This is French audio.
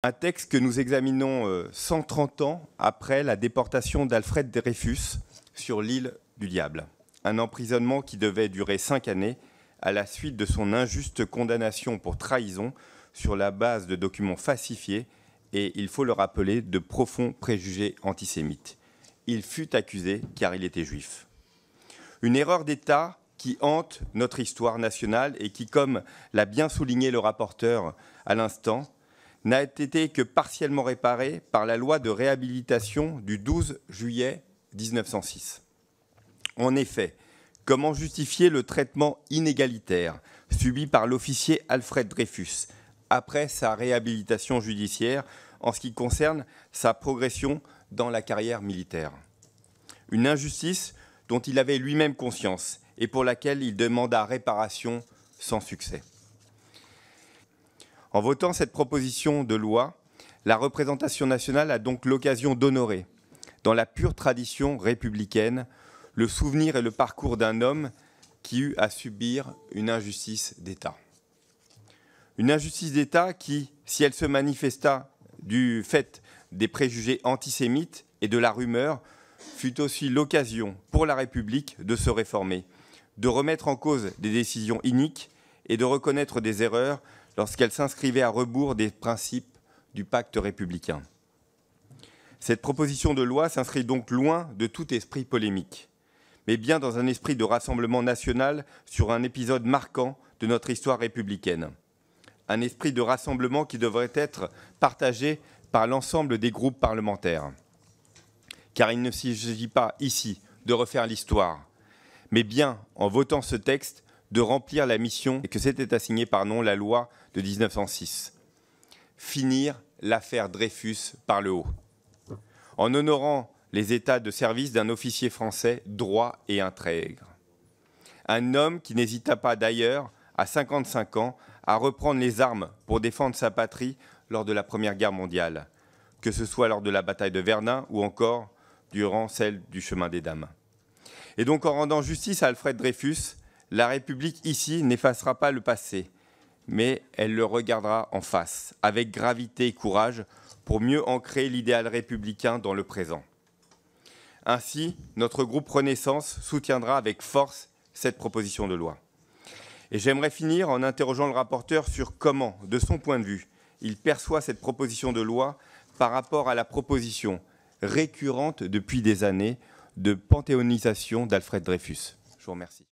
Un texte que nous examinons 130 ans après la déportation d'Alfred Dreyfus sur l'île du Diable. Un emprisonnement qui devait durer 5 années à la suite de son injuste condamnation pour trahison sur la base de documents falsifiés et, il faut le rappeler, de profonds préjugés antisémites. Il fut accusé car il était juif. Une erreur d'État qui hante notre histoire nationale et qui, comme l'a bien souligné le rapporteur à l'instant, n'a été que partiellement réparée par la loi de réhabilitation du 12 juillet 1906. En effet, comment justifier le traitement inégalitaire subi par l'officier Alfred Dreyfus après sa réhabilitation judiciaire en ce qui concerne sa progression dans la carrière militaire? Une injustice dont il avait lui-même conscience et pour laquelle il demanda réparation sans succès. En votant cette proposition de loi, la représentation nationale a donc l'occasion d'honorer, dans la pure tradition républicaine, le souvenir et le parcours d'un homme qui eut à subir une injustice d'État. Une injustice d'État qui, si elle se manifesta du fait des préjugés antisémites et de la rumeur, fut aussi l'occasion pour la République de se réformer, de remettre en cause des décisions iniques et de reconnaître des erreurs lorsqu'elle s'inscrivait à rebours des principes du pacte républicain. Cette proposition de loi s'inscrit donc loin de tout esprit polémique, mais bien dans un esprit de rassemblement national sur un épisode marquant de notre histoire républicaine. Un esprit de rassemblement qui devrait être partagé par l'ensemble des groupes parlementaires. Car il ne s'agit pas ici de refaire l'histoire, mais bien, en votant ce texte, de remplir la mission que s'était assignée par la loi de 1906. Finir l'affaire Dreyfus par le haut. En honorant les états de service d'un officier français droit et intègre. Un homme qui n'hésita pas d'ailleurs, à 55 ans, à reprendre les armes pour défendre sa patrie lors de la Première Guerre mondiale, que ce soit lors de la bataille de Verdun ou encore durant celle du Chemin des Dames. Et donc, en rendant justice à Alfred Dreyfus, la République ici n'effacera pas le passé, mais elle le regardera en face, avec gravité et courage, pour mieux ancrer l'idéal républicain dans le présent. Ainsi, notre groupe Renaissance soutiendra avec force cette proposition de loi. Et j'aimerais finir en interrogeant le rapporteur sur comment, de son point de vue, il perçoit cette proposition de loi par rapport à la proposition récurrente depuis des années de panthéonisation d'Alfred Dreyfus. Je vous remercie.